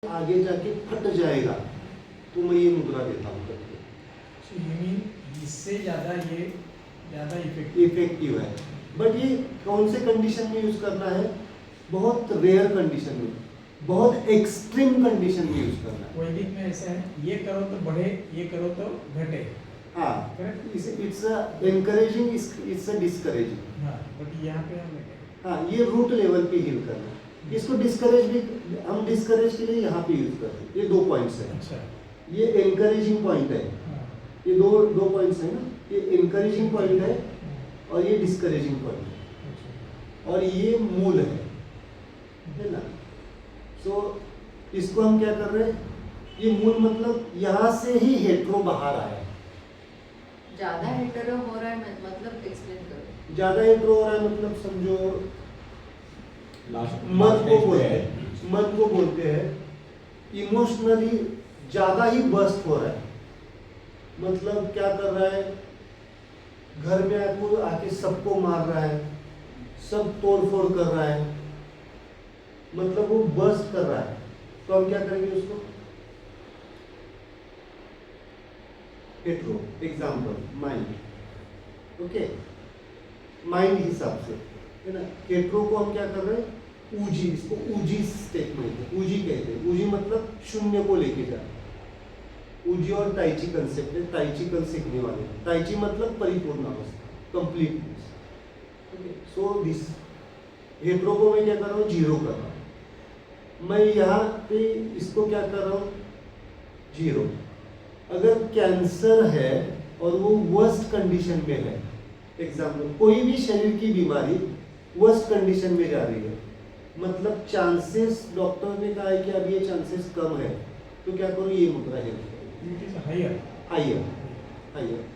आगे जाके फट जाएगा, तो मैं ये मुद्रा देता हूँ करके। So you mean इससे ज़्यादा ये ज़्यादा इफेक्टिव है। बट ये कौन से कंडीशन में यूज करना है? बहुत रेयर कंडीशन में, बहुत एक्सट्रीम कंडीशन में यूज करना है। वैदिक में ऐसा है, ये करो तो बढ़े, ये करो तो घटे। हाँ, इट्स एनकरेजिंग, इट्स डिस्करेजिंग। हाँ, बट यहाँ पे हम हाँ, ये रूट लेवल पे हील करना है। इसको डिस्करेज भी हम डिस्करेज के लिए यहाँ पे यूज करते हैं। ये 2 पॉइंट्स है। अच्छा, ये एनकरेजिंग पॉइंट है। हाँ, ये दो पॉइंट्स है ना, ये एनकरेजिंग पॉइंट है और ये डिस्करेजिंग पॉइंट है, अच्छा, और ये मूल है ना। सो इसको हम क्या कर रहे हैं? ये मूल मतलब यहाँ से ही हेट्रो बाहर आया है। ज्यादा हेटेरो हो रहा है मतलब एक्सप्लेन करो। ज्यादा हेट्रो हो रहा है मतलब समझो मन को बोलते हैं इमोशनली ज्यादा ही बर्स्ट हो रहा है। मतलब क्या कर रहा है? घर में आके सबको मार रहा है, सब तोड़ फोड़ कर रहा है, मतलब वो बर्स्ट कर रहा है। तो हम क्या करेंगे उसको? Hetero example mind, okay, mind हिसाब से है ना। हेट्रो को हम क्या कर रहे हैं? ऊजी, इसको ऊजी स्टेटमेंट है, ऊजी कहते हैं। ऊजी मतलब शून्य को लेके जा। ऊजी और टाइची कंसेप्ट है, टाइची कल सीखने वाले। टाइची मतलब परिपूर्ण अवस्था, completeness. Okay, so this hetero को मैं क्या कर रहा हूँ? 0 कर रहा हूँ। मैं यहाँ पे इसको क्या कर रहा हूँ? 0। अगर कैंसर है और वो वर्स्ट कंडीशन में है, एग्जाम्पल कोई भी शरीर की बीमारी वर्स्ट कंडीशन में जा रही है, मतलब चांसेस, डॉक्टर ने कहा है कि अब ये चांसेस कम है, तो क्या करो? ये मुद्रा है इट इज हायर। हायर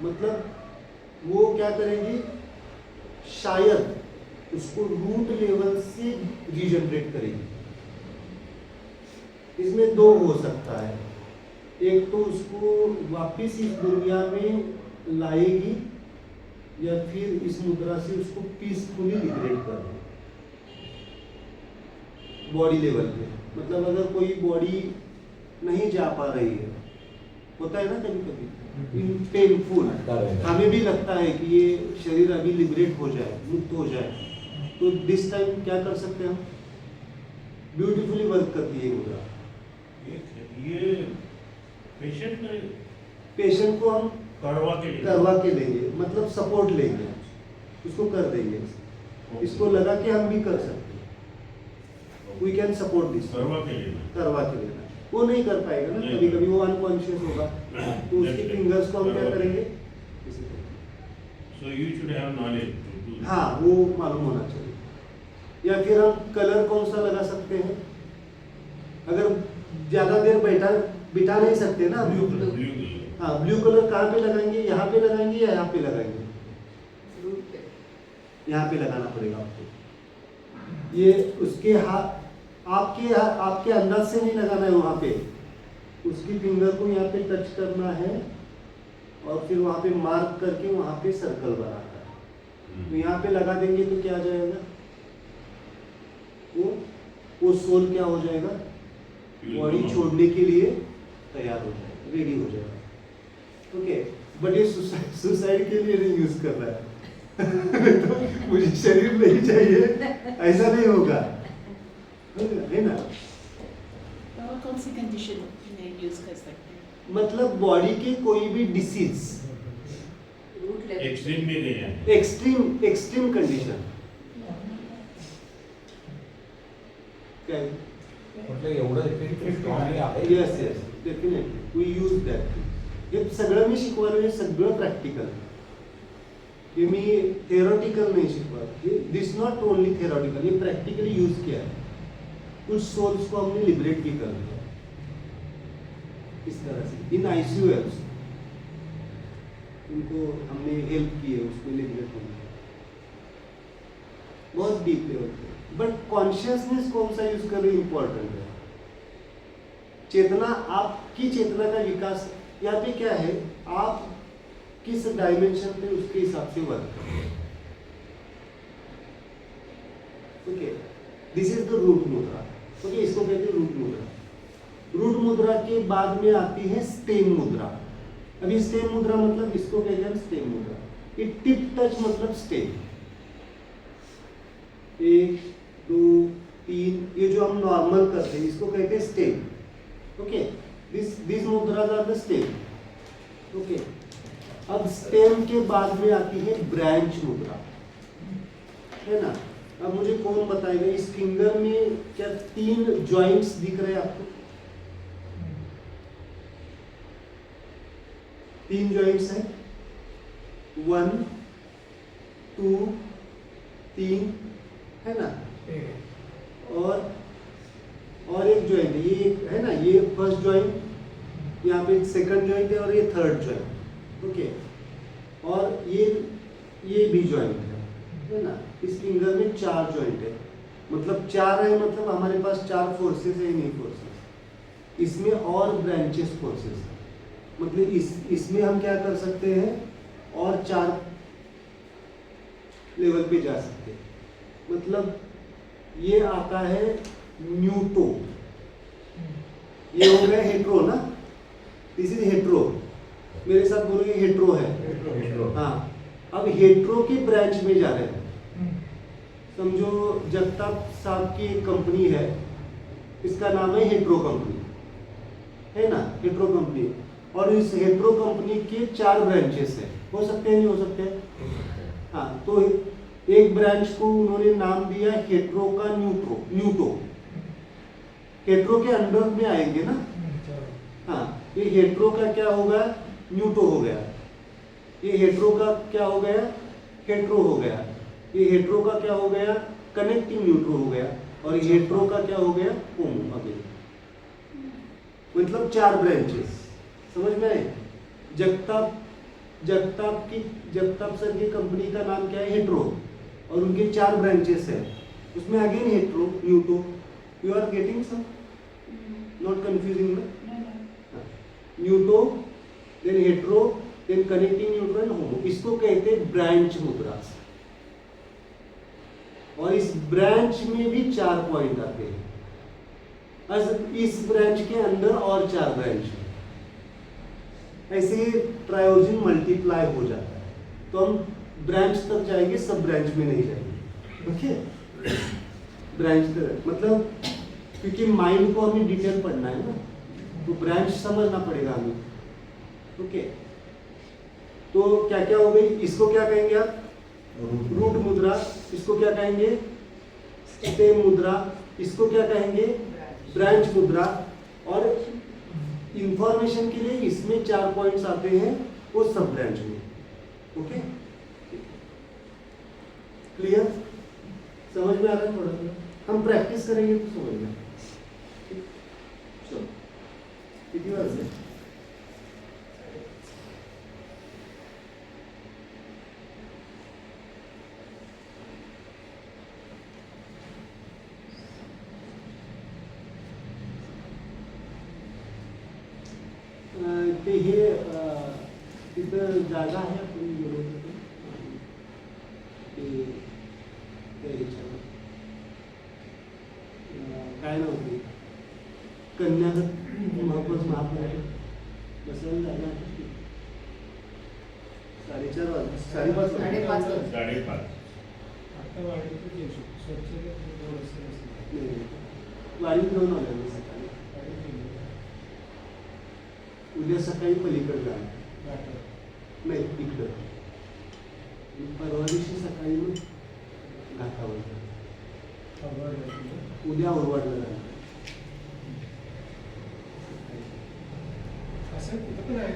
मतलब वो क्या करेगी? शायद उसको रूट लेवल से रीजनरेट करेगी। इसमें 2 हो सकता है। एक तो उसको वापस इस दुनिया में लाएगी, या फिर इस मुद्रा से उसको पीसफुली लिबरेट कर देगी बॉडी लेवल पे। मतलब अगर कोई बॉडी नहीं जा पा रही है, होता है ना कभी कभी पेनफुल, हमें भी लगता है कि ये शरीर अभी लिबरेट हो जाए, मुक्त हो जाए, तो दिस टाइम क्या कर सकते हैं हम? ब्यूटीफुली वर्क करती है मुद्रा। ये पेशेंट को हम करवा के लेंगे, मतलब सपोर्ट लेंगे, उसको कर देंगे। इसको लगा के हम भी कर सकते हैं। We can support this. करवा के लेना वो नहीं कर पाएगा ना, कभी कभी वो अनकॉन्शियस होगा, तो उसके फिंगर्स को हम क्या करेंगे? So you should have knowledge to do this. हाँ, वो मालूम होना चाहिए। या फिर हम कलर कौन सा लगा सकते हैं? अगर ज्यादा देर बिठा नहीं सकते ना, Blue color. हाँ, ब्लू कलर कहाँ पे लगाएंगे? यहाँ पे लगाएंगे या यहाँ पे लगाएंगे? रूट पे। यहाँ पे लगाना पड़ेगा आपको। ये उसके हाथ, आपके अंदाज से नहीं लगाना है वहाँ पे, उसकी फिंगर को यहाँ पे टच करना है और फिर वहाँ पे मार्क करके वहाँ पे सर्कल बनाना है। तो यहाँ पे लगा देंगे तो क्या आ जाएगा? वो सोल क्या हो जाएगा? बॉडी छोड़ने के लिए तैयार हो जाएगा, रेडी हो जाएगा। ओके, बट ये सुसाइड के लिए नहीं यूज कर रहा है। तो मुझे शरीर नहीं चाहिए, ऐसा नहीं होगा, है ना। और कौन सी कंडीशन में यूज कर सकते हैं? मतलब बॉडी के कोई भी डिसीज, रूट लेवल। एक्सट्रीम में गए हैं। एक्सट्रीम कंडीशन, क्या है? मतलब एवढं इफेक्टिव्ह स्ट्रॉंगली आहे। Yes definitely we use that. हे सगळं मी शिकवायला, हे सगळं प्रॅक्टिकल, हे मी थेरोटिकल नहीं शिकवा। दिस नॉट ओनली थेरोटिकल, ये प्रैक्टिकली यूज किया है। कुछ सोल्स को हमने लिबरेट भी कर दिया इस तरह से, इन आईसीयू उनको हमने हेल्प की है उसमें लिबरेट होने में, बहुत डीप लेवल पे। बट कॉन्शियसनेस कौन सा यूज कर रहे इंपॉर्टेंट है। चेतना, आपकी चेतना का विकास यहाँ पे क्या है? आप किस डायमेंशन पे, उसके हिसाब से वर्क करें। Okay, this is the root mudra. Okay, इसको कहते हैं रूट मुद्रा। के बाद में आती है स्टेम मुद्रा। अभी स्टेम मुद्रा मतलब इसको कहते हैं स्टेम मुद्रा। ये टिप टच मतलब स्टेम। 1 2 3 ये जो हम नॉर्मल करते हैं इसको कहते हैं स्टेम। ओके, दिस मुद्रा आर द स्टेम। ओके, अब स्टेम के बाद में आती है ब्रांच मुद्रा, है ना। अब मुझे कौन बताएगा इस फिंगर में क्या 3 जॉइंट्स दिख रहे हैं आपको? 3 जॉइंट्स हैं, 1 2 3, है ना। और एक जॉइंट है, ये है ना, ये फर्स्ट जॉइंट, यहाँ पे सेकंड जॉइंट है और ये थर्ड जॉइंट। ओके, और ये भी जॉइंट है ना। इस फिंगर में 4 जॉइंट है, मतलब 4 है, मतलब हमारे पास 4 फोर्सेस है, नहीं फोर्सेस। इसमें और ब्रांचेस फोर्सेस है, मतलब इसमें हम क्या कर सकते हैं और 4 लेवल पे जा सकते हैं। मतलब ये आता है न्यूटो, ये हो गया हेट्रो ना, दिस इज हेट्रो। मेरे साथ बोलोगे हेट्रो है। हाँ, अब हेट्रो की ब्रांच में जा रहे हैं। समझो जगताप साहब की एक कंपनी है, इसका नाम है हेट्रो कंपनी, है ना, हेट्रो कंपनी। और इस हेट्रो कंपनी के 4 ब्रांचेस हैं, हो सकते हैं नहीं हो सकते हैं। हाँ, तो एक ब्रांच को उन्होंने नाम दिया हेट्रो का न्यूटो। हेट्रो के अंडर में आएंगे ना। हाँ, ये हेट्रो का क्या होगा, न्यूटो हो गया। ये हेट्रो का क्या हो गया, हेट्रो हो गया। ये हेट्रो का क्या हो गया, कनेक्टिंग न्यूट्रो हो गया। और ये हेट्रो का क्या हो गया, होमो अगेन। मतलब 4 ब्रांचेस, समझ में आए। जगताप सर की कंपनी का नाम क्या है, हेट्रो, और उनके 4 ब्रांचेस हैं, उसमें अगेन हेट्रो न्यूटो। You are getting some, not confusing ना। न्यूटो, देन हेट्रो, देन कनेक्टिंग न्यूट्रो एंड होमो, इसको कहते हैं ब्रांच मुद्रा। और इस ब्रांच में भी 4 पॉइंट आते हैं। इस ब्रांच के अंदर और 4 ब्रांच है, ऐसे ही ट्रायोजिन मल्टीप्लाई हो जाता है। तो हम ब्रांच तक जाएंगे, सब ब्रांच में नहीं जाएंगे। ओके, ब्रांच तक मतलब क्योंकि माइंड को हमें डिटेल पढ़ना है ना, तो ब्रांच समझना पड़ेगा हमें। ओके, तो क्या क्या हो गई, इसको क्या कहेंगे आप, रूट मुद्रा। इसको क्या कहेंगे, स्टेम मुद्रा। इसको क्या कहेंगे, ब्रांच मुद्रा। और इंफॉर्मेशन के लिए इसमें 4 पॉइंट्स आते हैं, वो सब ब्रांच में। ओके, क्लियर, समझ में आ रहा है थोड़ा थोड़ा। हम प्रैक्टिस करेंगे तो समझ में। चलो, कितनी बार से ते हे तिथं जागा आहे, आपण गेलो होतो ते ह्याच्यावर काय नव्हती, कन्यागत महाप्रसाद बसायला जागा आहे. 4:30 वाजता 5:30 5:30 5:30. आता वाढीचं जे स्वच्छता वारीत घेऊन आले मी सकाळी. उद्या सकाळी पलीकडे जाणार, नाही इकडं. परवा दिवशी सकाळी मग घाटावर, उद्या औरवाडला जाणार. असं कुठं पण आहे